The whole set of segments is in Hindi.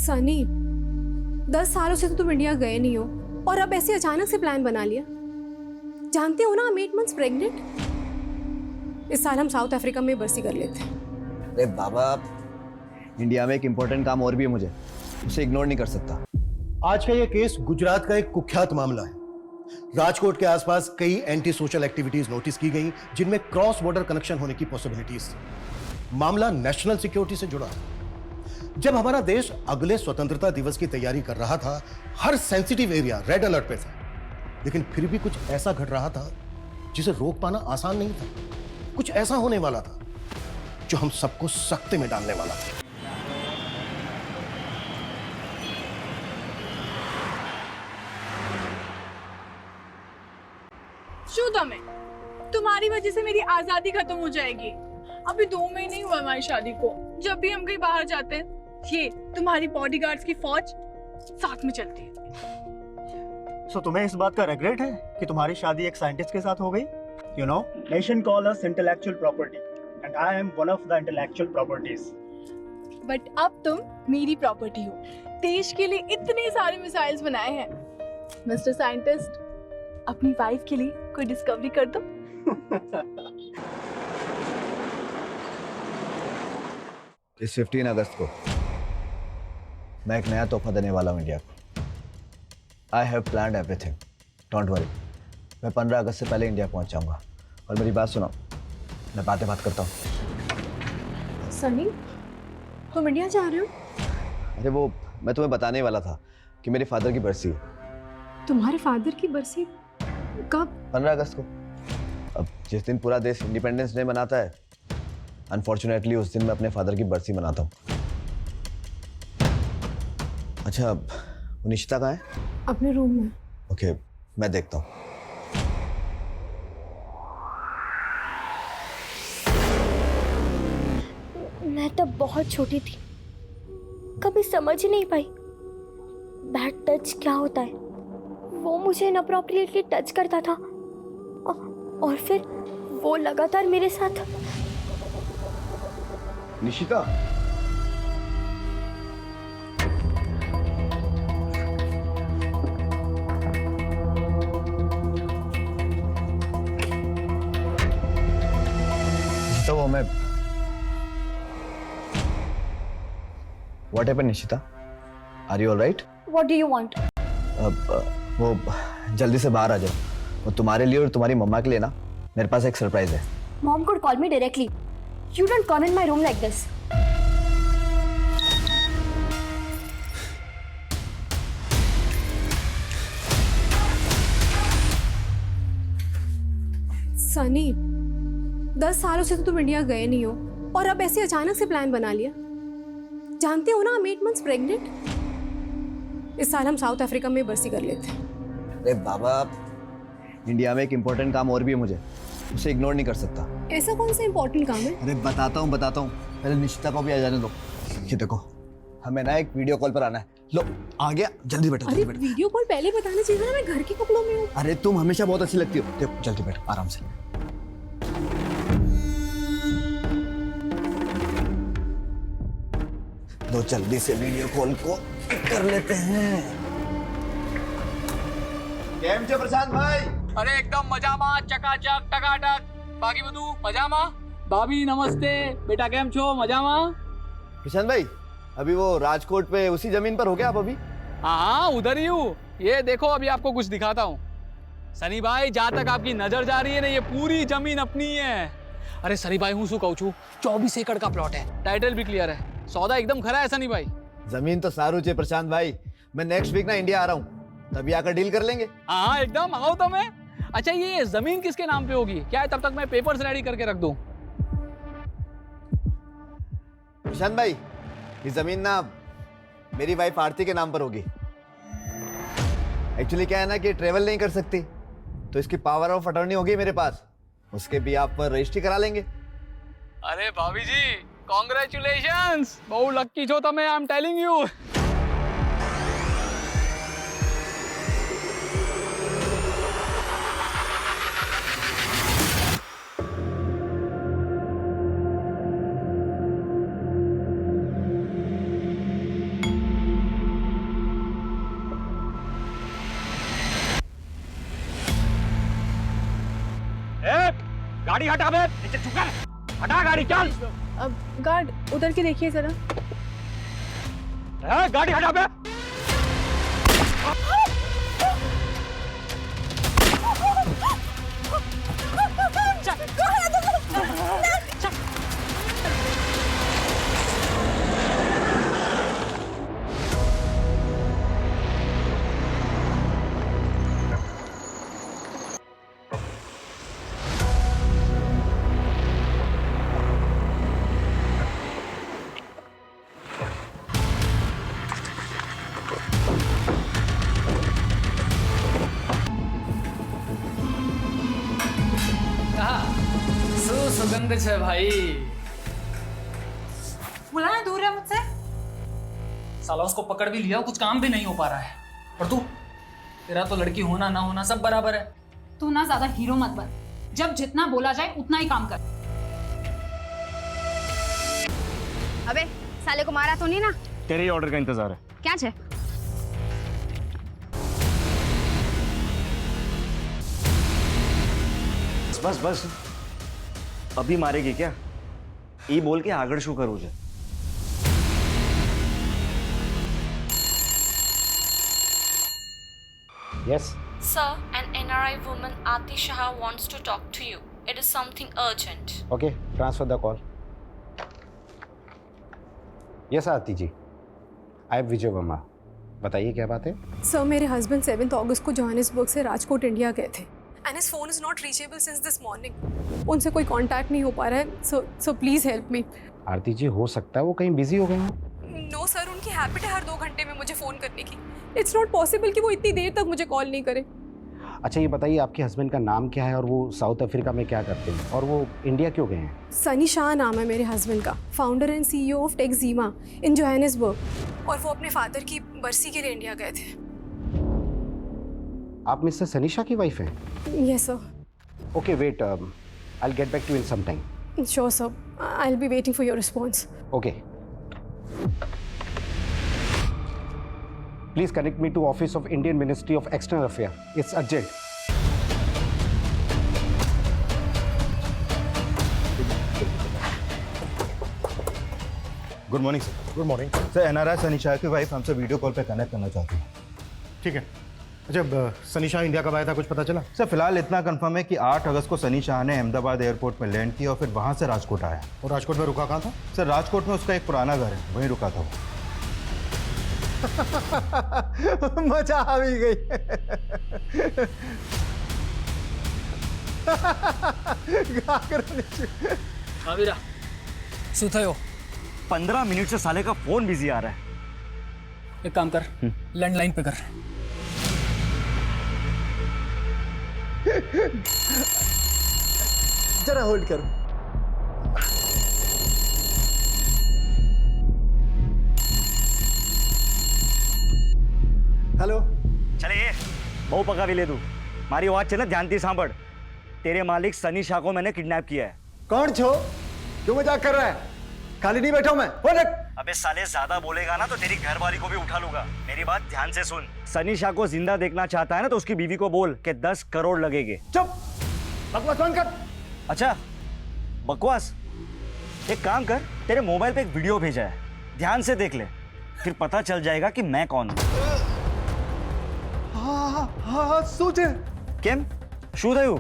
सनी, 10 सालों से तो तुम इंडिया गए नहीं हो और अब ऐसे अचानक से प्लान बना लिया। जानते हो ना, I'm 8 months प्रेग्नेंट। इस साल हम साउथ अफ्रीका में बरसी कर लेते हैं। अरे बाबा, इंडिया में एक इम्पोर्टेंट काम और भी है मुझे, उसे इग्नोर नहीं कर सकता। आज का यह केस गुजरात का एक कुख्यात मामला है। राजकोट के आसपास कई एंटी सोशल एक्टिविटीज नोटिस की गई जिनमें क्रॉस बॉर्डर कनेक्शन होने की पॉसिबिलिटीज थी। मामला नेशनल सिक्योरिटी से जुड़ा है। जब हमारा देश अगले स्वतंत्रता दिवस की तैयारी कर रहा था, हर सेंसिटिव एरिया रेड अलर्ट पे था, लेकिन फिर भी कुछ ऐसा घट रहा था जिसे रोक पाना आसान नहीं था। कुछ ऐसा होने वाला था जो हम सबको सख्ते में डालने वाला था। शुदा में तुम्हारी वजह से मेरी आजादी खत्म हो जाएगी। अभी 2 महीने ही हुआ हमारी शादी को। जब भी हम कहीं बाहर जाते हैं, ये तुम्हारी बॉडीगार्ड्स की फौज साथ में चलती है। सो तुम्हें इस बात का रिग्रेट है कि तुम्हारी शादी एक साइंटिस्ट के साथ हो गई? You know, nation call us intellectual property and I am one of the intellectual properties. But अब तुम मेरी प्रॉपर्टी हो। देश के लिए इतने सारे मिसाइल्स बनाए हैं। मिस्टर साइंटिस्ट, अपनी वाइफ के लिए कोई डिस्कवरी कर दो। इस 15 अगस्त को मैं एक नया तोहफा देने वाला हूँ इंडिया को। I have planned everything, don't worry. मैं 15 अगस्त से पहले इंडिया पहुँच जाऊँगा। और मेरी बात सुनो, मैं बात करता हूँ। सनी, तुम इंडिया जा रहे हो? अरे वो मैं तुम्हें बताने वाला था कि मेरे फादर की बरसी है। तुम्हारे फादर की बरसी कब? 15 अगस्त को। अब जिस दिन पूरा देश इंडिपेंडेंस डे मनाता है, अनफॉर्चुनेटली उस दिन मैं अपने फादर की बरसी मनाता हूँ। अच्छा, वो निशिता कहाँ है? अपने रूम में। ओके, मैं देखता हूँ। मैं तब बहुत छोटी थी, कभी समझ ही नहीं पाई बैड टच क्या होता है। वो मुझे इनअप्रोप्रिएटली टच करता था और फिर वो लगातार मेरे साथ। निशिता, तो वो मैं What happened, Nishita? Are you all right? What do you want? वो जल्दी से बाहर आ जाओ। वो तुम्हारे लिए और तुम्हारी मम्मा के लिए ना, मेरे पास एक सरप्राइज है। Mom could call me directly. You don't come in my room like this. Sunny, 10 सालों से तो तुम इंडिया गए नहीं हो और अब ऐसे अचानक से प्लान बना लिया। जानते हो ना, I'm 8 months प्रेग्नेंट। इस साल हम साउथ अफ्रीका में बरसी कर लेते हैं। अरे बाबा, इंडिया में एक इम्पोर्टेंट काम और भी है मुझे, उसे इग्नोर नहीं कर सकता। ऐसा कौन सा इम्पोर्टेंट काम है? अरे बताता हूँ। पहले निशिता को भी आ जाने दो। ये देखो, हमें ना एक वीडियो कॉल पर आना है। लो, आ गया, जल्दी बैठो। अरे वीडियो कॉल पहले बताना चाहिए था ना, मैं घर के कपड़ों में हूँ। अरे तुम हमेशा बहुत अच्छी लगती हो। देखो, जल्दी बैठो, आराम से। लो, जल्दी से वीडियो कॉल को कर लेते हैं। केम छे प्रशांत भाई? अरे एकदम मजामा, चकाचक, टकाटक। बाकी બધું મજામાં? भाभी नमस्ते। बेटा केम छो? मजामा? प्रशांत भाई, अभी वो राजकोट पे उसी जमीन पर हो गया आप अभी? हाँ, उधर ही हूँ। ये देखो, अभी आपको कुछ दिखाता हूँ। सनी भाई, जहाँ तक आपकी नजर जा रही है ना, ये पूरी जमीन अपनी है। अरे सनी भाई, हूँ શું કહું છું, 24 एकड़ का प्लॉट है। टाइटल भी क्लियर है। सौदा एकदम खरा है सनी भाई। जमीन तो सारू छे प्रशांत भाई। मैं नेक्स्ट वीक ना इंडिया आ रहा हूँ, तभी आकर डील कर लेंगे। हाँ एकदम, आओ तो मैं। अच्छा, ये जमीन किसके नाम पे होगी? क्या है, तब तक मैं पेपर्स रेडी करके रख दूं। प्रशांत भाई, ये जमीन ना मेरी वाइफ आरती के नाम पर होगी। एक्चुअली क्या है ना कि ट्रेवल नहीं कर सकती, तो इसकी पावर ऑफ अटॉर्नी होगी मेरे पास। उसके भी आप पर रजिस्ट्री करा लेंगे। अरे भाभी जी, कॉन्ग्रेचुलेशंस। बहु लक्की छो तमे, आई एम टेलिंग यू। गाड़ी हटा बे, नीचे झुका है। हटा गाड़ी, चल। अब गार्ड उधर के देखिए जरा। गाड़ी हटा बे। सुगंध है भाई। बुलाना दूर है मुझसे। साला उसको पकड़ भी लिया, कुछ काम भी नहीं हो पा रहा है। और तू, तेरा तो लड़की होना ना होना सब बराबर है। तू ना ज्यादा हीरो मत बन। जब जितना बोला जाए उतना ही काम कर। अबे साले को मारा तो नहीं ना? तेरे ही ऑर्डर का इंतजार है। क्या छे? बस बस, अभी मारेगी क्या? ई बोल के आगड़ शू करूँ जे। Yes. Sir, an NRI woman Aati Shah wants to talk to you. It is something urgent. Okay, transfer the call. Yes, Aarti ji. I am विजय वर्मा। बताइए क्या बात है? सर मेरे हस्बैंड 7 अगस्त को जोहानिसबर्ग से राजकोट इंडिया गए थे and his phone is not reachable since this morning. उनसे कोई कांटेक्ट नहीं हो पा रहा है। So please help me. आरती जी, हो सकता है वो कहीं बिजी हो गए हों। नो सर, उनकी हैबिट है हर 2 घंटे में मुझे फ़ोन करने की। इट्स नॉट पॉसिबल कि वो इतनी देर तक मुझे कॉल नहीं करे। अच्छा ये बताइए आपके हस्बैंड का नाम क्या है और वो साउथ अफ्रीका में क्या करते हैं और वो इंडिया क्यों गए हैं? सनी शाह नाम है मेरे हस्बैंड का, founder and CEO of Texima in Johannesburg, और वो अपने फादर की बरसी के लिए इंडिया गए थे। आप मिस्टर सनी शाह की वाइफ हैं? Yes sir. Okay wait, I will get back to in some time. Sure sir, I will be waiting for your response. Okay, please connect me to office of Indian ministry of external affair. It's urgent. Good morning sir. Good morning sir, NRI Sunny Shah की वाइफ हमसे वीडियो कॉल पे कनेक्ट करना चाहती है। ठीक है। अच्छा, सनी शाह इंडिया कब आया था, कुछ पता चला? सर फिलहाल इतना कंफर्म है कि 8 अगस्त को सनी शाह ने अहमदाबाद एयरपोर्ट में लैंड किया और फिर वहाँ से राजकोट आया। और राजकोट में रुका कहाँ था? सर राजकोट में उसका एक पुराना घर है, वहीं रुका था वो। मजा आ भी गई। हाँ वीरा, શું થયો? 15 मिनट से साले का फोन बिजी आ रहा है। एक काम कर, लैंडलाइन पे कर। जरा होल्ड करो। हेलो। चले ये बहु पका भी ले तू। मारी आवाज चले ध्यान सांभड़। तेरे मालिक सनी शाह को मैंने किडनैप किया है। कौन छो? क्यों मजाक कर रहा है? खाली नहीं बैठा हूं मैं। बोल। अबे साले ज्यादा बोलेगा ना तो तेरी घरवाली को भी उठा लूंगा। मेरी बात ध्यान से सुन। सनी शाह को जिंदा देखना चाहता है ना तो उसकी बीवी को बोल कि 10 करोड़ लगेंगे। चुप, बकवास बंद कर। अच्छा बकवास, एक काम कर, तेरे मोबाइल पे एक वीडियो भेजा है, ध्यान से देख ले, फिर पता चल जाएगा कि मैं कौन हूं। हाँ, सोचे। केम शू थयु?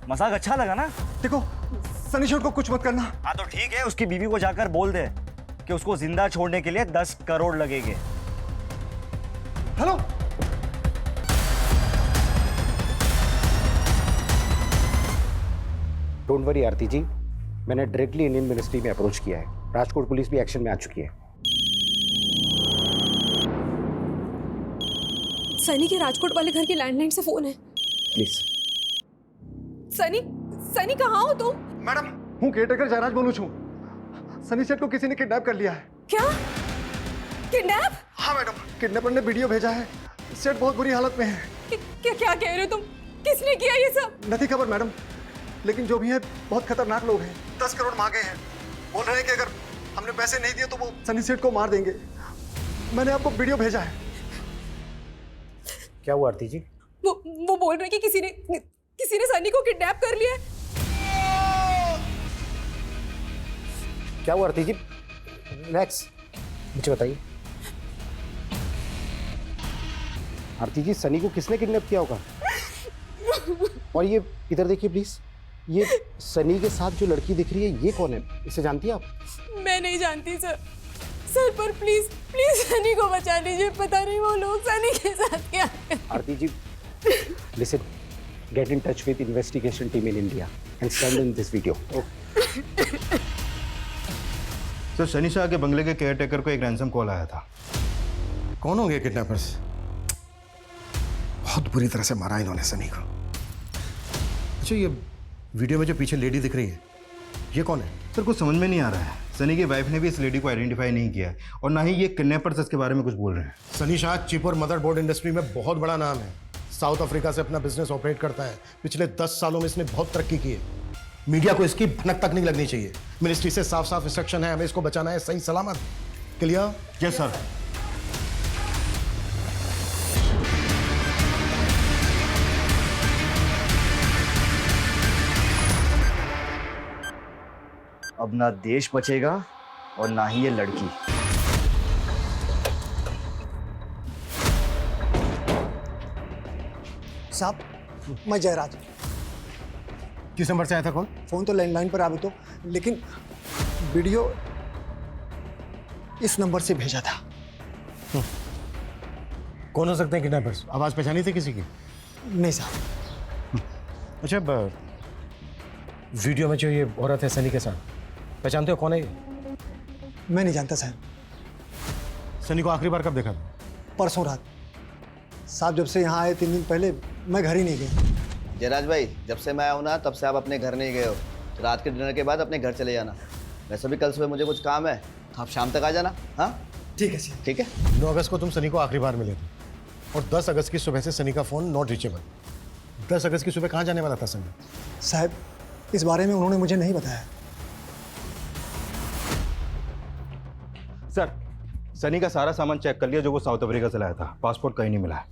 मजाक अच्छा लगा ना? देखो, सनी शाह को कुछ मत करना। हाँ तो ठीक है, उसकी बीवी को जाकर बोल दे कि उसको जिंदा छोड़ने के लिए 10 करोड़ लगेंगे। हेलो। डोंट वरी आरती जी, मैंने डायरेक्टली इंडियन मिनिस्ट्री में अप्रोच किया है। राजकोट पुलिस भी एक्शन में आ चुकी है। सनी के राजकोट वाले घर की लैंडलाइन से फोन है। प्लीज। सनी कहाँ हो तुम? मैडम, हूँ केयरटेकर जयराज बोलूँ छू। सनी सेठ को किसी ने किडनैप कर लिया है। क्या? किडनैप? हाँ मैडम, किडनैपर ने वीडियो भेजा है। सेठ बहुत बुरी हालत में है। क्या कह रहे हो तुम? किसने किया ये सब? नहीं खबर मैडम, लेकिन जो भी है बहुत खतरनाक लोग हैं। 10 करोड़ मांगे हैं। बोल रहे हैं कि अगर हमने पैसे नहीं दिए तो वो सनी सेठ को मार देंगे। मैंने आपको वीडियो भेजा है। क्या हुआ आरती जी? वो बोल रहे हैं कि किसी ने सनी को किडनैप कर लिया है। क्या हुआ आरती जी? रिलैक्स, मुझे बताइए। आरती जी, सनी को किसने किडनैप किया होगा? और ये इधर देखिए प्लीज, ये सनी के साथ जो लड़की दिख रही है ये कौन है? इसे जानती है आप? मैं नहीं जानती सर। सर पर प्लीज प्लीज सनी को बचा लीजिए, पता नहीं वो लोग सनी के साथ क्या है। आरती जी, listen, get in touch with investigation team in India and send in this video. Sir, Sunny Shah के बंगले के केयरटेकर को एक रैंसम कॉल आया था। कौन होंगे किडनैपर्स? बहुत बुरी तरह से मारा इन्होंने सनी को। अच्छा, ये वीडियो में जो पीछे लेडी दिख रही है, ये कौन है? सर, कुछ समझ में नहीं आ रहा है। सनी की वाइफ ने भी इस लेडी को आइडेंटिफाई नहीं किया और ना ही ये किडनैपर्स इसके बारे में कुछ बोल रहे हैं। सनी शाह चिप और मदरबोर्ड इंडस्ट्री में बहुत बड़ा नाम है। साउथ अफ्रीका से अपना बिजनेस ऑपरेट करता है। पिछले 10 सालों में इसने बहुत तरक्की की है। मीडिया को इसकी भनक तक नहीं लगनी चाहिए। मिनिस्ट्री से साफ साफ इंस्ट्रक्शन है, हमें इसको बचाना है सही सलामत। क्लियर? Yes sir. अब ना देश बचेगा और ना ही ये लड़की। साहब, मैं जयराज। किस नंबर से आया था कॉल? फोन तो लैंडलाइन पर आवे तो, लेकिन वीडियो इस नंबर से भेजा था। कौन हो सकते हैं किडनैपर्स? आवाज पहचानी थी किसी की? नहीं साहब। अच्छा, वीडियो में जो ये औरत है सनी के साथ, पहचानते हो कौन है ये? मैं नहीं जानता साहब। सनी को आखिरी बार कब देखा? परसों रात। साहब, जब से यहाँ आए 3 दिन पहले मैं घर ही नहीं गया। जयराज भाई, जब से मैं आया हूं ना तब से आप अपने घर नहीं गए हो। रात के डिनर के बाद अपने घर चले जाना। वैसे भी कल सुबह मुझे कुछ काम है, तो आप शाम तक आ जाना। हाँ ठीक है सर। ठीक है। 9 अगस्त को तुम सनी को आखिरी बार मिले थे और 10 अगस्त की सुबह से सनी का फोन नॉट रीचेबल। 10 अगस्त की सुबह कहाँ जाने वाला था सनी? साहब, इस बारे में उन्होंने मुझे नहीं बताया। सर, सनी का सारा सामान चेक कर लिया जो वो साउथ अफ्रीका से लाया था। पासपोर्ट कहीं नहीं मिला है।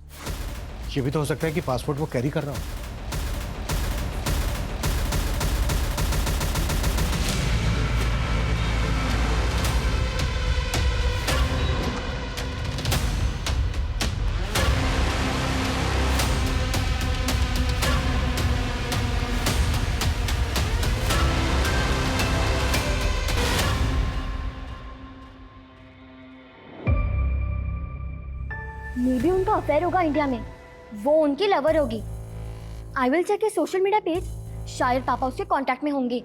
ये भी तो हो सकता है कि पासपोर्ट वो कैरी कर रहा हो। मे बी उनका अफेयर होगा इंडिया में, वो उनकी लवर होगी। I will check social media page, शायद पापा उसके कांटेक्ट में होंगे।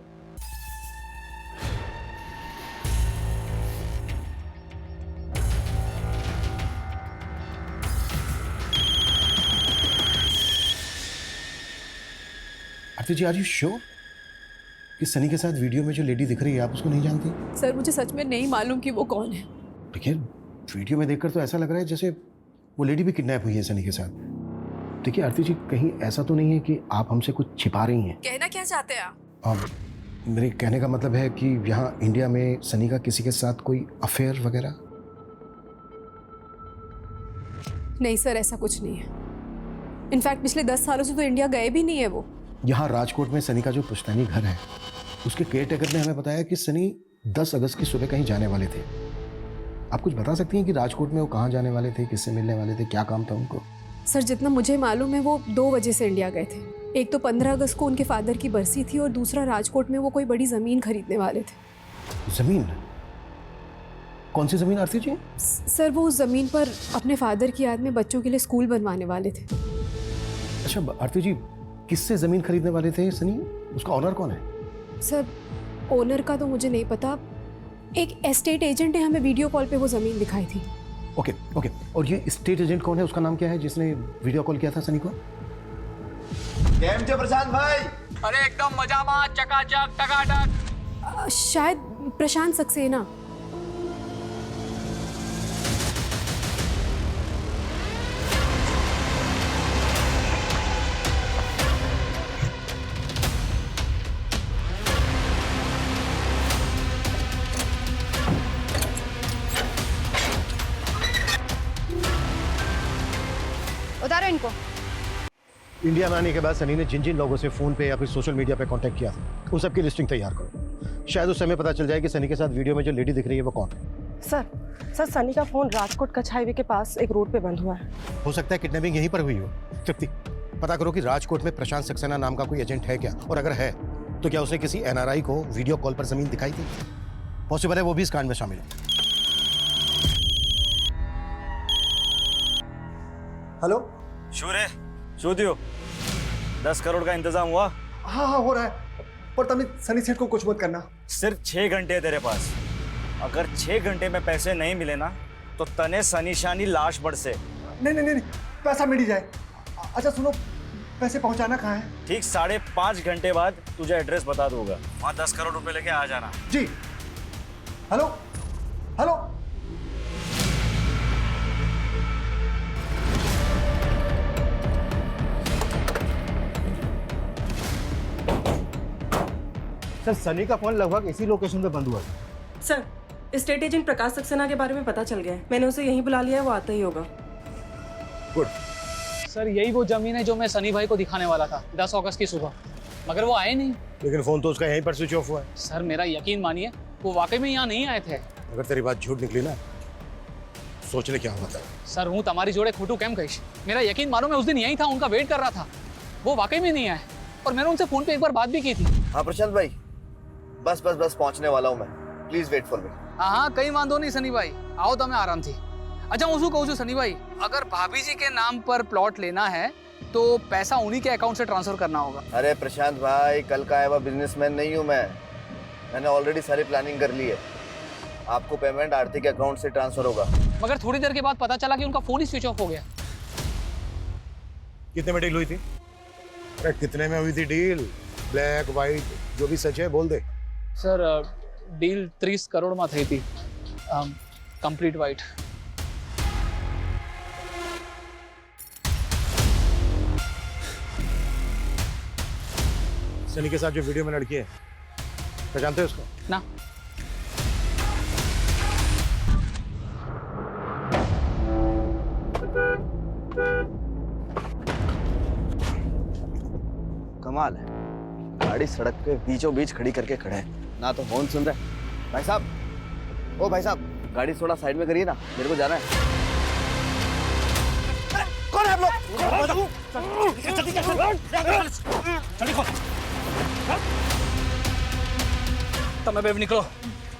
Aarti ji, are you sure कि सनी के साथ वीडियो में जो लेडी दिख रही है आप उसको नहीं जानती? सर मुझे सच में नहीं मालूम कि वो कौन है। देखिए, वीडियो में देखकर तो ऐसा लग रहा है जैसे वो लेडी भी किडनैप हुई है सनी के साथ। देखिए आरती जी, कहीं ऐसा तो नहीं है कि आप हमसे कुछ छिपा रही हैं? कहना क्या चाहते हैं आप? मेरे कहने का मतलब है कि यहाँ इंडिया में सनी का किसी के साथ कोई अफेयर वगैरह? नहीं सर, ऐसा कुछ नहीं है। इनफैक्ट पिछले 10 सालों से तो इंडिया गए भी नहीं है वो। यहाँ राजकोट में सनी का जो पुश्तैनी घर है, उसके केयरटेकर ने हमें बताया कि सनी 10 अगस्त की सुबह कहीं जाने वाले थे। आप कुछ बता सकती हैं कि राजकोट में वो कहाँ जाने वाले थे, किससे मिलने वाले थे, क्या काम था उनको? सर जितना मुझे मालूम है वो 2 वजह से इंडिया गए थे। एक तो 15 अगस्त को उनके फादर की बरसी थी और दूसरा राजकोट में वो कोई बड़ी ज़मीन खरीदने वाले थे। ज़मीन? कौन सी ज़मीन आरती जी? सर वो उस ज़मीन पर अपने फादर की याद में बच्चों के लिए स्कूल बनवाने वाले थे। अच्छा आरती जी, किससे ज़मीन खरीदने वाले थे सनी? उसका ऑनर कौन है? सर ओनर का तो मुझे नहीं पता। एक एस्टेट एजेंट ने हमें वीडियो कॉल पे वो ज़मीन दिखाई थी। ओके ओके, और ये स्टेट एजेंट कौन है? उसका नाम क्या है जिसने वीडियो कॉल किया था सनी को? केम छे प्रशांत भाई? अरे एकदम मजा में, चकाचक टकाटक। शायद प्रशांत सक्सेना। उतारो इनको। इंडिया में आने के बाद सनी ने जिन जिन लोगों से फोन पे या फिर सोशल मीडिया पे कांटेक्ट किया था, उन सबकी लिस्टिंग तैयार करो। शायद उस समय पता चल जाए कि सनी के साथ वीडियो में जो लेडी दिख रही है वो कौन है। सर सनी का फोन राजकोट कच्छ हाईवे के पास एक रोड पे बंद हुआ है। हो सकता है किडनैपिंग यहीं पर हुई हो। तृप्ति, पता करो कि राजकोट में प्रशांत सक्सेना नाम का कोई एजेंट है क्या, और अगर है तो क्या उसने किसी एनआरआई को वीडियो कॉल पर जमीन दिखाई थी? पॉसिबल है वो भी इस कांड में शामिल हो। हेलो। शूर है, शू दियो। 10 करोड़ का इंतजाम हुआ? हाँ हो रहा है, पर तुम सनी सेठ को कुछ मत करना। सिर्फ 6 घंटे है तेरे पास। अगर 6 घंटे में पैसे नहीं मिले ना तो तने सनी शानी लाश बरसे। नहीं, पैसा मिल ही जाए। अच्छा सुनो, पैसे पहुंचाना कहाँ है? ठीक 5.5 घंटे बाद तुझे एड्रेस बता दूंगा, वहाँ 10 करोड़ रुपए लेके आ जाना। जी। Hello hello. सर सनी का फोन लगभग इसी लोकेशन पे बंद हुआ है। Sir state agent Prakash Saxena के बारे में पता चल गया है। मैंने उसे यहीं बुला लिया है, वो आता ही होगा। गुड। सर यही वो जमीन है जो मैं सनी भाई को दिखाने वाला था 10 अगस्त की सुबह, मगर वो आए नहीं। लेकिन फोन तो उसका यहीं पर स्विच ऑफ हुआ है। सर मेरा यकीन मानिए, वो वाकई में यहाँ नहीं आए थे। अगर तेरी बात झूठ निकली ना, सोचने क्या होगा था। सर हूँ तुम्हारी जोड़े खोटू कैम कहिश, मेरा यकीन मानो मैं उस दिन यहीं था, उनका वेट कर रहा था। वो वाकई में नहीं आए और मैंने उनसे फोन पे एक बार बात भी की थी। हाँ प्रशांत भाई, बस पहुंचने वाला हूँ मैं। Please wait for me. हाँ कहीं वांधो नहीं सनी भाई, आओ तो मैं आराम थी। अच्छा હું શું કહું છું सनी भाई, अगर भाभी जी के नाम पर प्लॉट लेना है तो पैसा उन्हीं के अकाउंट से ट्रांसफर करना होगा। अरे प्रशांत भाई, कल का आया हुआ बिजनेसमैन नहीं हूँ मैं। मैंने ऑलरेडी सारी प्लानिंग कर ली है। आपको पेमेंट आरती के अकाउंट से ट्रांसफर होगा। मगर थोड़ी देर के बाद पता चला कि उनका फोन ही स्विच ऑफ हो गया। कितने में डील हुई थी? अरे कितने में हुई थी डील? ब्लैक व्हाइट जो भी सच है बोल दे। सर डील 30 करोड़ में थी थी, कंप्लीट वाइट। सनी के साथ जो वीडियो में लड़की है, पहचानते हो उसको? ना। कमाल है, गाड़ी सड़क पे बीचों बीच खड़ी करके खड़े है ना, तो फोन सुन रहे। भाई साहब, ओ भाई साहब, गाड़ी थोड़ा साइड में करिए ना, मेरे को जाना है। कौन है आप लोग? તમે બેબ निकलो,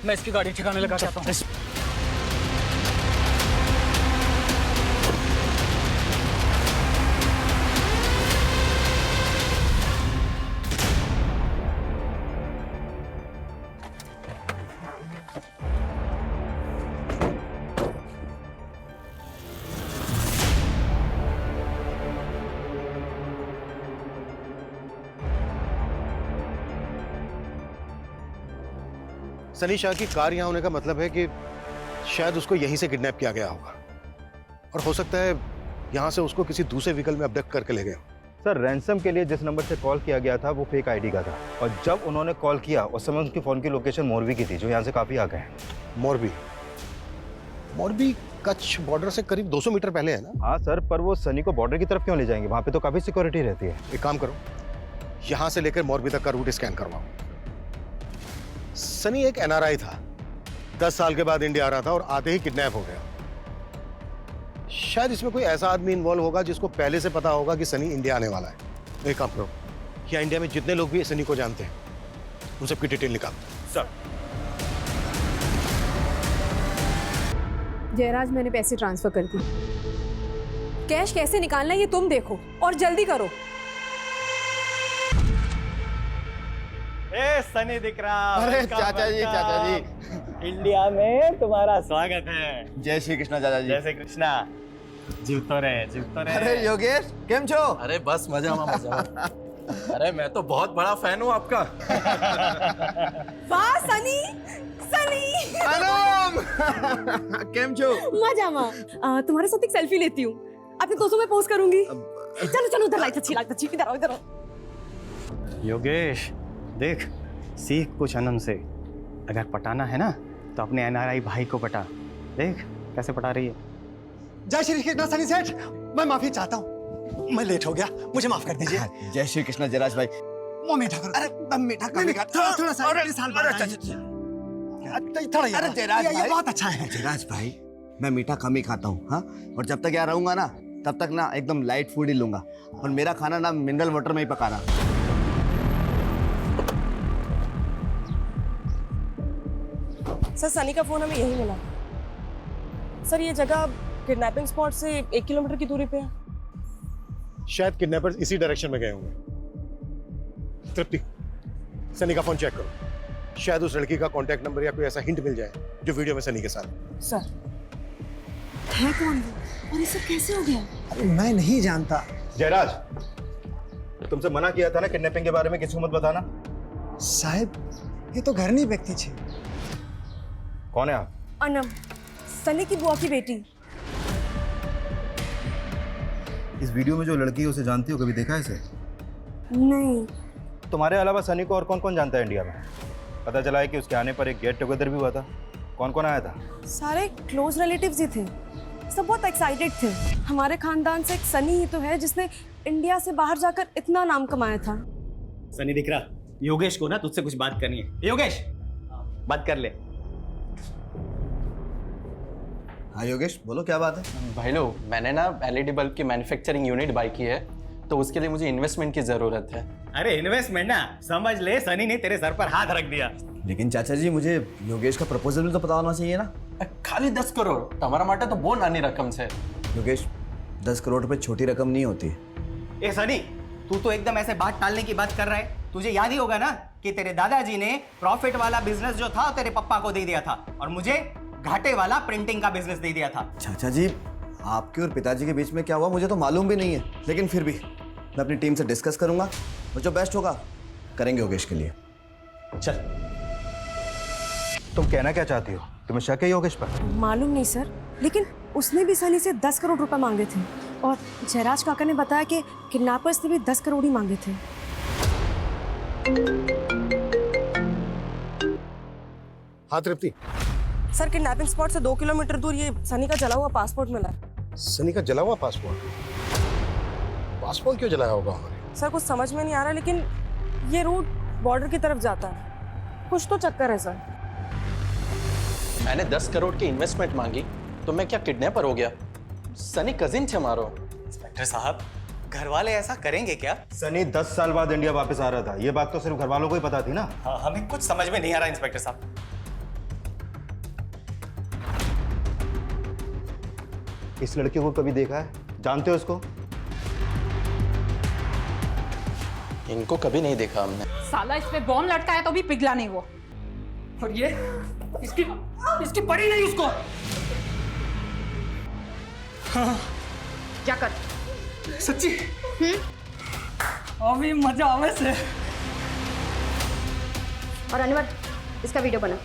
मैं इसकी गाड़ी ठिकाने लगा चाहता हूँ। सनी शाह की कार यहाँ होने का मतलब है कि शायद उसको यहीं से किडनैप किया गया होगा, और हो सकता है यहाँ से उसको किसी दूसरे व्हीकल में अबडक्ट करके ले गए। सर रैंसम के लिए जिस नंबर से कॉल किया गया था वो फेक आईडी का था, और जब उन्होंने कॉल किया उस समय उनके फ़ोन की लोकेशन मोरबी की थी, जो यहाँ से काफ़ी आगे है। मोरबी कच्छ बॉर्डर से करीब 200 मीटर पहले है ना? हाँ सर, पर वो सनी को बॉर्डर की तरफ क्यों ले जाएंगे? वहाँ पे तो काफ़ी सिक्योरिटी रहती है। एक काम करो, यहाँ से लेकर मोरबी तक का रूट स्कैन करवाओ। सनी एक एनआरआई था, 10 साल के बाद इंडिया आ रहा था और आते ही किडनैप हो गया। शायद इसमें कोई ऐसा आदमी इन्वॉल्व होगा जिसको पहले से पता होगा कि सनी इंडिया आने वाला है। एक काम करो, क्या इंडिया में जितने लोग भी सनी को जानते हैं उन सबकी डिटेल निकाल। सर जयराज, मैंने पैसे ट्रांसफर कर दिए। कैश कैसे निकालना है ये तुम देखो, और जल्दी करो। ए सनी दिख रहा। अरे चाचा जी, इंडिया में तुम्हारा स्वागत है। जय श्री कृष्णा चाचा जी। जय श्री कृष्णा। जीवतो रहे, जीवतो रहे। अरे योगेश, केम छो? अरे बस मजा में मजा। अरे मैं तो बहुत बड़ा फैन हूँ आपका। वाह सनी, सनी। केम छो? मजा में। तुम्हारे साथ एक सेल्फी लेती हूँ, अपने दोस्तों में पोस्ट करूंगी। चलो चलो, उधर लाइट अच्छी, लाइट अच्छी। इधर आओ, इधर आओ। योगेश देख, सीख कुछ अनम से। अगर पटाना है ना तो अपने एनआरआई भाई को पटा। देख कैसे पटा रही है। जय श्री कृष्ण सनी सेठ, मैं माफी चाहता हूँ, मैं लेट हो गया, मुझे माफ कर दीजिए। जय श्री कृष्ण जयराज भाई। वो मीठा करो। अरे दम मीठा कभी खा, थोड़ा सा इस साल बाद थोड़ा अरे जयराज ये भाई, बहुत अच्छा है। जयराज भाई, मैं मीठा कम ही खाता हूँ, हाँ। और जब तक यहाँ रहूंगा ना, तब तक ना एकदम लाइट फूड ही लूंगा, और मेरा खाना ना मिनरल वाटर में ही पकाना। सर सनी का फोन हमें यही मिला। सर ये जगह किडनैपिंग स्पॉट से 1 किलोमीटर की दूरी पे है। शायद किडनैपर्स इसी डायरेक्शन में गए होंगे। तृप्ति, सनी का फोन चेक करो, शायद उस लड़की का कांटेक्ट नंबर या कोई ऐसा हिंट मिल जाए जो वीडियो में सनी के साथ। सर है कौन वो और ये सब कैसे हो गया? अरे मैं नहीं जानता। जयराज, तुमसे मना किया था ना किडनैपिंग के बारे में किसी को मत बताना। साहब ये तो घरनी व्यक्ति छे। कौन है आप? अनम, सनी की बुआ की बेटी। इस वीडियो में जो लड़की है उसे जानती हो, कभी देखा है इसे? नहीं। तुम्हारे अलावा सनी को और कौन कौन जानता है इंडिया में? पता चला है कि उसके आने पर एक गेट टुगेदर भी हुआ था। कौन कौन आया था? सारे क्लोज रिलेटिव्स ही थे, सब बहुत एक्साइटेड थे। हमारे खानदान से एक सनी ही तो है जिसने इंडिया से बाहर जाकर इतना नाम कमाया था। सनी दिख रहा? योगेश को ना तुझसे कुछ बात करनी है। योगेश, बात कर ले। हाँ योगेश, बोलो क्या बात है? भाई लोग, मैंने ना एलईडी बल्ब की मैन्युफैक्चरिंग यूनिट बाय की है, तो उसके लिए मुझे इन्वेस्टमेंट की जरूरत है। अरे इन्वेस्टमेंट ना समझ ले, सनी ने तेरे सर पर हाथ रख दिया। लेकिन चाचा जी, मुझे योगेश का प्रपोजल भी तो पता होना चाहिए ना। खाली 10 करोड़ तुम्हारा माटे तो बहुत नानी रकम से। योगेश, 10 करोड़ रुपए छोटी रकम नहीं होती। ए सनी, तू तो एकदम ऐसे बात टालने की बात कर रहा है। तुझे याद ही होगा ना कि तेरे दादाजी ने प्रॉफिट वाला बिजनेस जो था तेरे पप्पा को दे दिया था, और मुझे घाटे वाला प्रिंटिंग का बिजनेस दे दिया था। चाचा जी, आपके और पिताजी के बीच में क्या हुआ मुझे तो मालूम भी नहीं है, लेकिन फिर भी मैं अपनी टीम से डिस्कस करूंगा और जो बेस्ट होगा करेंगे योगेश के लिए। चल। तुम कहना क्या चाहती हो? तुम्हें शक है योगेश पर? मालूम नहीं सर, लेकिन उसने भी सनी से 10 करोड़ रुपए मांगे थे, और जयराज काका ने बताया कि किडनैपर्स ने भी 10 करोड़ ही मांगे थे। हाँ तृप्ति। सर किडनैपिंग स्पॉट से 2 किलोमीटर दूर ये सनी का जला हुआ पासपोर्ट मिला है। सनी का जला हुआ पासपोर्ट? पासपोर्ट क्यों जलाया होगा उन्होंने? सर कुछ समझ में नहीं आ रहा, लेकिन ये रूट बॉर्डर की तरफ जाता है। कुछ तो चक्कर है सर। मैंने 10 करोड़ की इन्वेस्टमेंट मांगी तो मैं क्या किडनैपर हो गया? सनी कजिन थे हमारो। इंस्पेक्टर साहब, घर वाले ऐसा करेंगे क्या? सनी 10 साल बाद इंडिया वापस आ रहा था, ये बात तो सिर्फ घर वालों को ही पता थी ना। हाँ, हमें कुछ समझ में नहीं आ रहा इंस्पेक्टर साहब। इस लड़के को कभी देखा है? जानते हो उसको? इनको कभी नहीं देखा हमने। साला इस पे बॉम्ब लटका है तो भी पिघला नहीं वो। और ये इसकी पड़ी नहीं उसको। हाँ। क्या कर? सच्ची? अभी मजा आवे से। और अनवर, इसका वीडियो बना।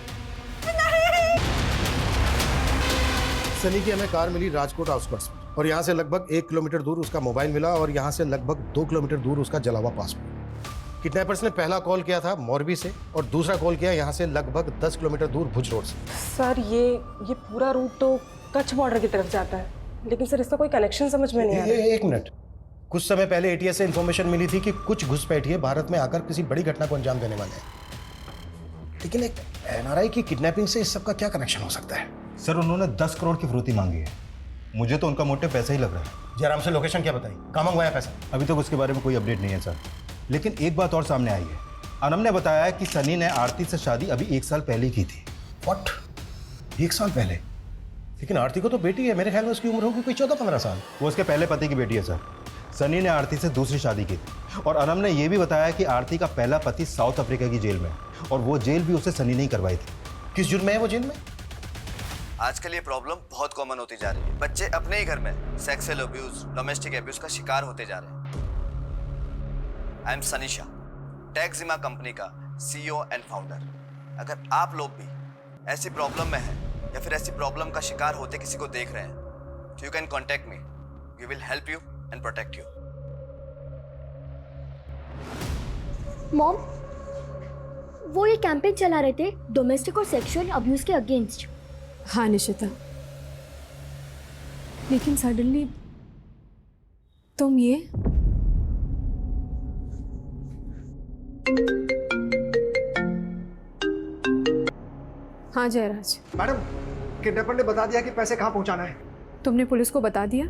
सनी की हमें कार मिली राजकोट आउटस्कर्ट्स में, और यहाँ से लगभग 1 किलोमीटर दूर उसका मोबाइल मिला, और यहाँ से लगभग 2 किलोमीटर दूर उसका जला हुआ पासपोर्ट। किडनैपर्स ने पहला कॉल किया था मोरबी से, और दूसरा कॉल किया यहाँ से लगभग 10 किलोमीटर दूर भुज रोड से। सर ये पूरा रूट तो कच्छ बॉर्डर की तरफ जाता है, लेकिन सर इसका कोई कनेक्शन समझ में नहीं आ रहा। एक मिनट, कुछ समय पहले एटीएस से इंफॉर्मेशन मिली थी कि कुछ घुसपैठिए भारत में आकर किसी बड़ी घटना को अंजाम देने वाले हैं, लेकिन एक एनआरआई की किडनैपिंग से इस सब का क्या कनेक्शन हो सकता है? सर उन्होंने 10 करोड़ की फिरौती मांगी है, मुझे तो उनका मोटिव पैसा ही लग रहा है। जयराम से लोकेशन क्या बताई? कहाँ मंगवाया पैसा? अभी तक उसके बारे में कोई अपडेट नहीं है सर, लेकिन एक बात और सामने आई है। अनम ने बताया कि सनी ने आरती से शादी अभी 1 साल पहले की थी। व्हाट? 1 साल पहले? लेकिन आरती को तो बेटी है, मेरे ख्याल में उसकी उम्र होगी कोई 14-15 साल। वो उसके पहले पति की बेटी है सर। सनी ने आरती से दूसरी शादी की थी, और अनम ने यह भी बताया कि आरती का पहला पति साउथ अफ्रीका की जेल में है, और वो जेल भी उसे सनी ने ही करवाई थी। किस जुर्म में है वो जेल में? आजकल ये प्रॉब्लम बहुत कॉमन होती जा रही है। बच्चे अपने ही घर में सेक्सुअल अब्यूज, डोमेस्टिक अब्यूज का शिकार होते जा रहे हैं। आई एम सनीशा, टैक्सिमा कंपनी का CEO एंड फाउंडर। अगर आप लोग भी ऐसी प्रॉब्लम में हैं या फिर ऐसी प्रॉब्लम का शिकार होते किसी को देख रहे हैं, तो you can contact me. We will help you and protect you. Mom, वो ये कैंपेन चला रहे थे डोमेस्टिक और सेक्सुअल अब्यूज के अगेंस्ट। हाँ निशिता, लेकिन सडनली तुम ये हाँ जयराज, मैडम, किडनैपर ने बता दिया कि पैसे कहाँ पहुँचाना है। तुमने पुलिस को बता दिया?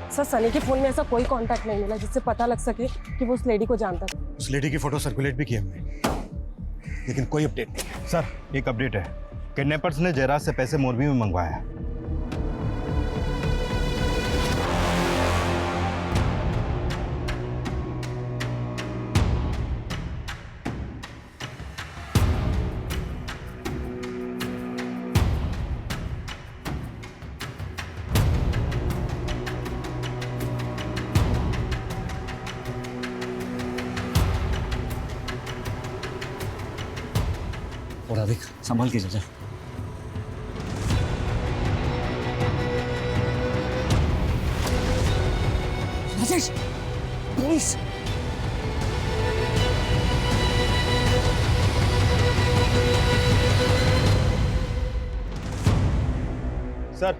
सर, सनी के फोन में ऐसा कोई कांटेक्ट नहीं मिला जिससे पता लग सके कि वो उस लेडी को जानता था। उस लेडी की फोटो सर्कुलेट भी की हमने, लेकिन कोई अपडेट नहीं है। सर, एक अपडेट है। किडनैपर्स ने जयराज से पैसे मोरबी में मंगवाए हैं। और अधिक संभाल के जा। राजेश, पुलिस! सर,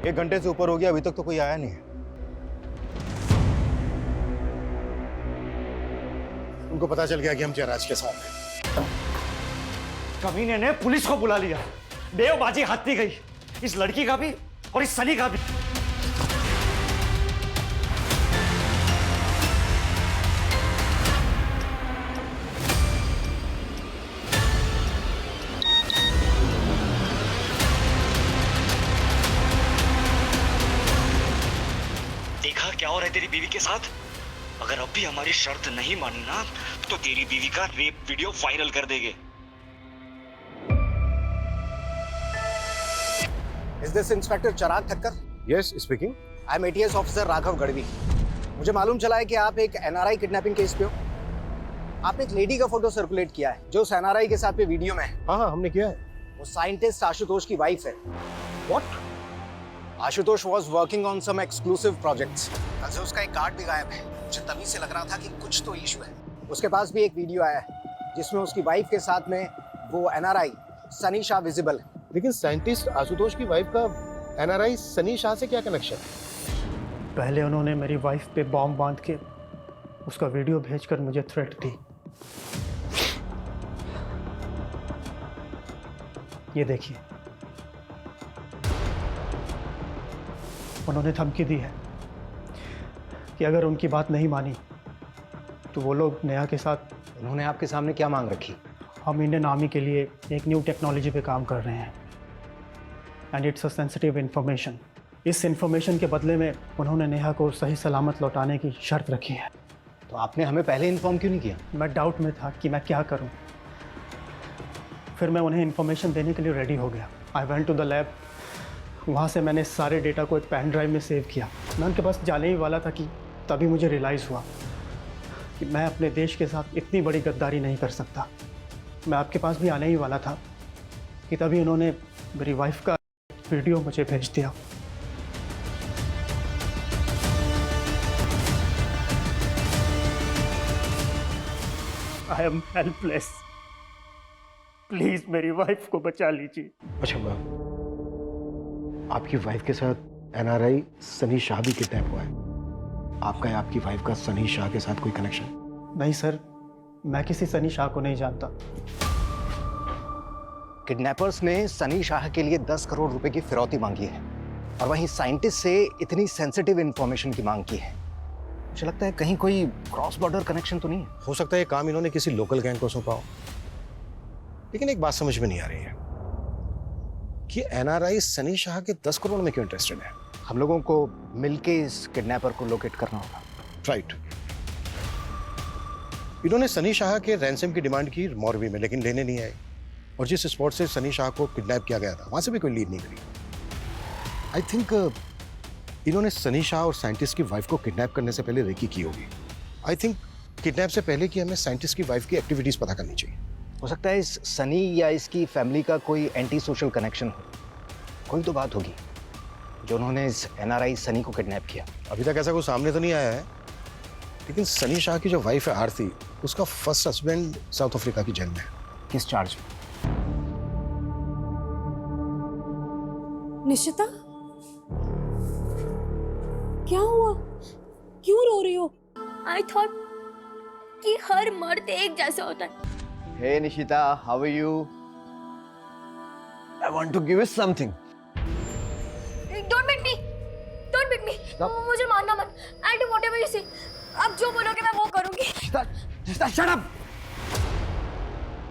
1 घंटे से ऊपर हो गया, अभी तक तो कोई आया नहीं है। उनको पता चल गया कि हम जयराज के साथ हैं। कमीने ने पुलिस को बुला लिया। बेवबाजी हाथती गई, इस लड़की का भी और इस सनी का भी। देखा क्या हो रहा है तेरी बीवी के साथ? अगर अब भी हमारी शर्त नहीं मानी ना तो तेरी बीवी का रेप वीडियो वायरल कर देंगे। Is this inspector Chirag Thakkar? Yes, speaking. I am ATS officer Raghav Gadhvi. मुझे मालूम चला है कि आप एक NRI किडनैपिंग केस पे हो। आपने एक लेडी का फोटो सर्कुलेट किया है जो उस NRI के साथ पे वीडियो में है। हाँ, हमने किया है। वो साइंटिस्ट आशुतोष की वाइफ है। What? Ashutosh was working on some exclusive projects। कल से उसका एक कार्ड भी गायब है। मुझे तभी से लग रहा था कि कुछ तो इशू है। उसके पास भी एक वीडियो आया है जिसमें उसकी वाइफ के साथ में वो NRI सनी शाह विजिबल है। लेकिन साइंटिस्ट आशुतोष की वाइफ का NRI सनी शाह से क्या कनेक्शन? पहले उन्होंने मेरी वाइफ पे बॉम्ब बांध के उसका वीडियो भेजकर मुझे थ्रेट दी। ये देखिए, उन्होंने धमकी दी है कि अगर उनकी बात नहीं मानी तो वो लोग नेहा के साथ। उन्होंने आपके सामने क्या मांग रखी? हम इंडियन आर्मी के लिए एक न्यू टेक्नोलॉजी पे काम कर रहे हैं and it's a sensitive information. इस इन्फॉर्मेशन के बदले में उन्होंने नेहा को सही सलामत लौटाने की शर्त रखी है। तो आपने हमें पहले इन्फॉर्म क्यों नहीं किया? मैं डाउट में था कि मैं क्या करूं। फिर मैं उन्हें इन्फॉर्मेशन देने के लिए रेडी हो गया। I went to the lab. वहाँ से मैंने सारे डेटा को एक पेन ड्राइव में सेव किया। मैं उनके पास जाने ही वाला था कि तभी मुझे रियलाइज़ हुआ कि मैं अपने देश के साथ इतनी बड़ी गद्दारी नहीं कर सकता। मैं आपके पास भी आने ही वाला था कि तभी उन्होंने मेरी वाइफ का वीडियो मुझे भेज दिया। I am helpless. प्लीज मेरी वाइफ को बचा लीजिए। अच्छा, आपकी वाइफ के साथ NRI सनी शाह भी किडनैप हुआ है। आपका या आपकी वाइफ का सनी शाह के साथ कोई कनेक्शन? नहीं सर, मैं किसी सनी शाह को नहीं जानता। किडनैपर्स ने सनी शाह के लिए 10 करोड़ रुपए की फिरौती मांगी है और वहीं साइंटिस्ट से इतनी सेंसिटिव इंफॉर्मेशन की मांग की है। मुझे लगता है कहीं कोई क्रॉस बॉर्डर कनेक्शन तो नहीं है। हो सकता है ये काम इन्होंने किसी लोकल गैंग को सौंपा हो। लेकिन एक बात समझ में नहीं आ रही है कि NRI सनी शाह के 10 करोड़ में क्यों इंटरेस्टेड है। हम लोगों को मिलके इस किडनैपर को लोकेट करना होगा। राइट। इन्होंने सनी शाह के रैंसम की डिमांड की मोरबी में, लेकिन लेने नहीं आए। और जिस स्पॉट से सनी शाह को किडनैप किया गया था वहां से भी कोई लीड नहीं करी। आई थिंक इन्होंने सनी शाह और साइंटिस्ट की वाइफ को किडनैप करने से पहले रेकी की होगी। आई थिंक किडनैप से पहले कि हमें साइंटिस्ट की वाइफ की एक्टिविटीज पता करनी चाहिए। हो सकता है इस सनी या इसकी फैमिली का कोई एंटी सोशल कनेक्शन हो। कोई तो बात होगी जो उन्होंने इस NRI सनी को किडनैप किया। अभी तक ऐसा कोई सामने तो नहीं आया है, लेकिन सनी शाह की जो वाइफ है आरती, उसका फर्स्ट हस्बैंड साउथ अफ्रीका की जेल में है। किस चार्ज में? निशिता, क्या हुआ? क्यों रो रही हो? आई थॉट कि हर मर्द एक जैसा होता है। Hey Nishita, how are you? I want to give you something. Don't beat me. Don't beat me. मुझे मारना मत। And whatever you say, आप जो बोलोगे मैं वो करूंगी। Nishita, shut up.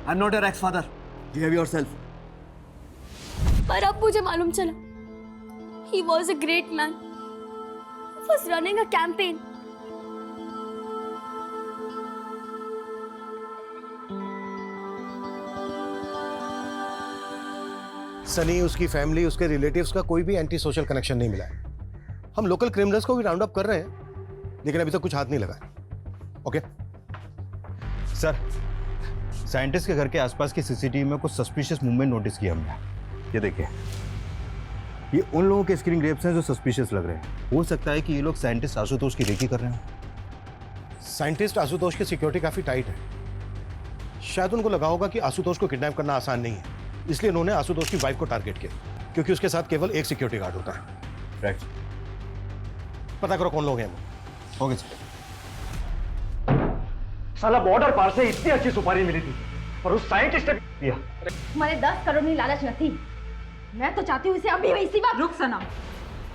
I'm not your ex-father. Behave yourself. पर अब मुझे मालूम चला, he was a great man. He was running a campaign. Sunny, उसकी फैमिली, उसके रिलेटिव्स का कोई भी एंटी सोशल कनेक्शन नहीं मिला है। हम लोकल क्रिमिनल्स को भी राउंड अप कर रहे हैं, लेकिन अभी तक कुछ हाथ नहीं लगा है। ओके सर, साइंटिस्ट के घर के आसपास की सीसीटीवी में कुछ सस्पिशियस मूवमेंट नोटिस किया हमने। ये देखिए, ये उन लोगों के स्क्रीन ग्रेप्स हैं जो सस्पिशियस लग रहे हैं। हो सकता है कि ये लोग साइंटिस्ट आशुतोष की रेकी कर रहे हैं। साइंटिस्ट आशुतोष की सिक्योरिटी काफी टाइट है। शायद उनको लगा होगा कि आशुतोष को किडनैप करना आसान नहीं है, इसलिए उन्होंने आशुतोष की वाइफ को टारगेट किया, क्योंकि उसके साथ केवल एक सिक्योरिटी गार्ड होता है। राइट, पता करो कौन लोग हैं वो। Okay sir. साला बॉर्डर पार से इतनी अच्छी सुपारी मिली थी और उस साइंटिस्ट ने दिया। हमारे 10 करोड़ की लालच न थी। मैं तो चाहती हूँ इसे अभी इसी वक्त। रुक सनम,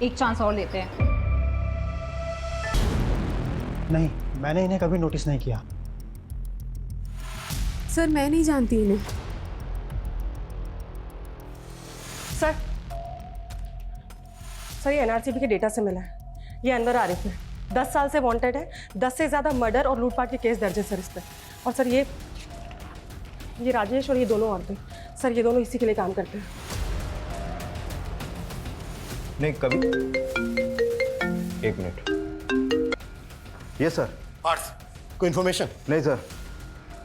एक चांस और लेते हैं। नहीं, मैंने इन्हें कभी नोटिस नहीं किया। सर मैं नहीं जानती इन्हें। सर ये एनआरसीबी के डेटा से मिला है। ये अनवर आरिफ है, 10 साल से वांटेड है। 10 से ज़्यादा मर्डर और लूटपाट के केस दर्ज है सर इस पर। और सर ये राजेश और ये दोनों औरतें, सर ये दोनों इसी के लिए काम करते हैं। नहीं, कभी। एक मिनट। ये सर, कोई इन्फॉर्मेशन? नहीं सर,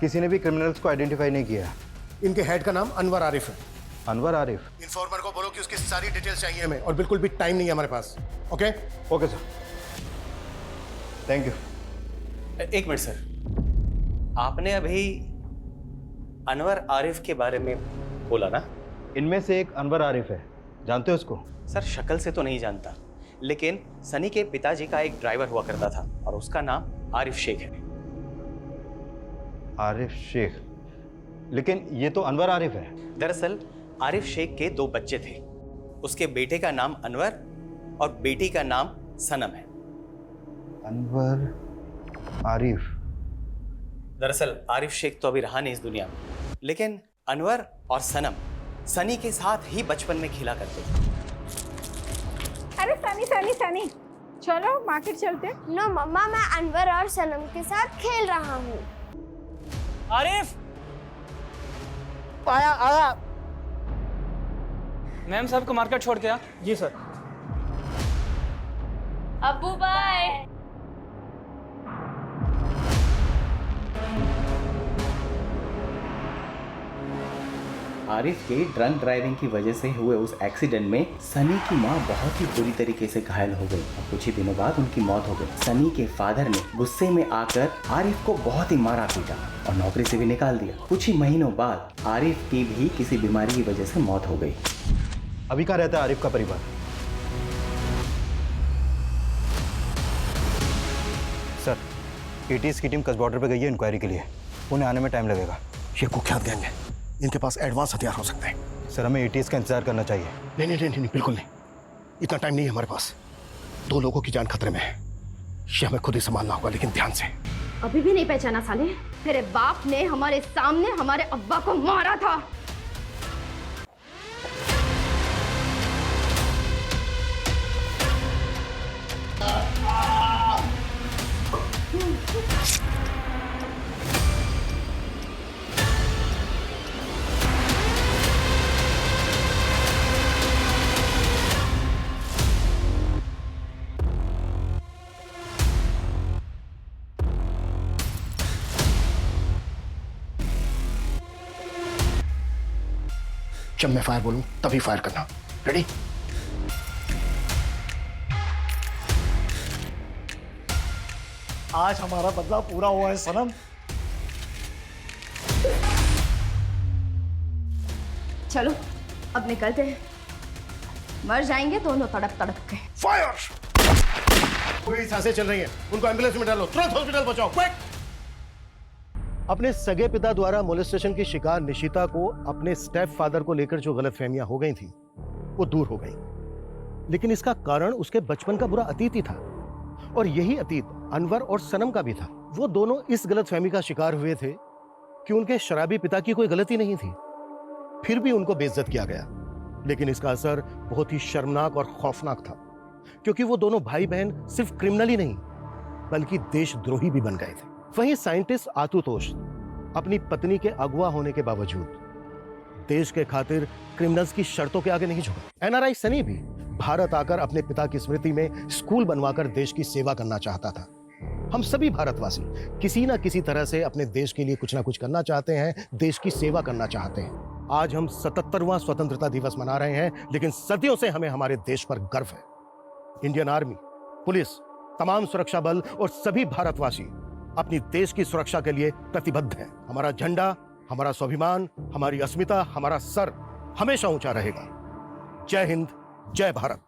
किसी ने भी क्रिमिनल्स को आइडेंटिफाई नहीं किया। इनके हेड का नाम अनवर आरिफ है। अनवर आरिफ? इन्फॉर्मर को बोलो कि उसकी सारी डिटेल्स चाहिए हमें, और बिल्कुल भी टाइम नहीं है हमारे पास। Okay okay sir, thank you. एक मिनट सर, आपने अभी अनवर आरिफ के बारे में बोला ना? इनमें से एक अनवर आरिफ है, जानते हो उसको? सर शक्ल से तो नहीं जानता, लेकिन सनी के पिताजी का एक ड्राइवर हुआ करता था और उसका नाम आरिफ शेख है। आरिफ शेख? लेकिन ये तो अनवर आरिफ है। दरअसल आरिफ शेख के 2 बच्चे थे। उसके बेटे का नाम अनवर और बेटी का नाम सनम है। अनवर आरिफ? दरअसल आरिफ शेख तो अभी रहा नहीं इस दुनिया में, लेकिन अनवर और सनम सनी के साथ ही बचपन में खेला करते थे। अरे सनी, चलो मार्केट चलते। नो मम्मा, मैं अनवर और सनम के साथ खेल रहा हूँ। आरिफ, आया। मैम साहब को मार्केट छोड़ के आ। जी सर। अब्बू बाय। आरिफ के ड्रंक ड्राइविंग की वजह से हुए उस एक्सीडेंट में सनी की मां बहुत ही बुरी तरीके से घायल हो गई और कुछ ही दिनों बाद उनकी मौत हो गई। सनी के फादर ने गुस्से में आकर आरिफ को बहुत ही मारा पीटा और नौकरी से भी निकाल दिया। कुछ ही महीनों बाद आरिफ की भी किसी बीमारी की वजह से मौत हो गई। अभी कहाँ रहता है आरिफ का परिवार? सर, एटीएस की टीम कस बॉर्डर पे गई है इंक्वायरी के लिए। उन्हें आने में टाइम लगेगा। ये कुख्यात गैंग है, इनके पास एडवांस हथियार हो सकते हैं। सर, हमें एटीएस का इंतजार करना चाहिए। नहीं, बिल्कुल नहीं। इतना टाइम नहीं है हमारे पास। 2 लोगों की जान खतरे में है, ये हमें खुद ही संभालना होगा, लेकिन ध्यान से। अभी भी नहीं पहचाना साले? तेरे बाप ने हमारे सामने हमारे अब्बा को मारा था। जब मैं फायर बोलूं तभी फायर करना। रेडी? आज हमारा बदला पूरा हुआ है सनम। चलो अब निकलते हैं, मर जाएंगे दोनों तड़प तड़प के। फायर! पूरी सांसें चल रही हैं, उनको एम्बुलेंस में डालो, तुरंत हॉस्पिटल पहुंचाओ, क्विक! अपने सगे पिता द्वारा मोलेस्टेशन की शिकार निशिता को अपने स्टेप फादर को लेकर जो गलतफहमियां हो गई थी वो दूर हो गई, लेकिन इसका कारण उसके बचपन का बुरा अतीत ही था। और यही अतीत अनवर और सनम का भी था। वो दोनों इस गलतफहमी का शिकार हुए थे कि उनके शराबी पिता की कोई गलती नहीं थी, फिर भी उनको बेइज्जत किया गया। लेकिन इसका असर बहुत ही शर्मनाक और खौफनाक था, क्योंकि वो दोनों भाई बहन सिर्फ क्रिमिनल ही नहीं बल्कि देशद्रोही भी बन गए थे। वहीं साइंटिस्ट आशुतोष अपनी पत्नी के अगवा होने के बावजूद देश के खातिर क्रिमिनल्स की शर्तों के आगे नहीं झुका। एनआरआई सनी भी भारत आकर अपने पिता की स्मृति में स्कूल बनवाकर देश की सेवा करना चाहता था। हम सभी भारतवासी किसी ना किसी तरह से अपने देश के लिए कुछ ना कुछ करना चाहते हैं, देश की सेवा करना चाहते हैं। आज हम 77वां स्वतंत्रता दिवस मना रहे हैं, लेकिन सदियों से हमें हमारे देश पर गर्व है। इंडियन आर्मी, पुलिस, तमाम सुरक्षा बल और सभी भारतवासी अपनी देश की सुरक्षा के लिए प्रतिबद्ध हैं। हमारा झंडा, हमारा स्वाभिमान, हमारी अस्मिता, हमारा सर हमेशा ऊंचा रहेगा। जय हिंद, जय भारत।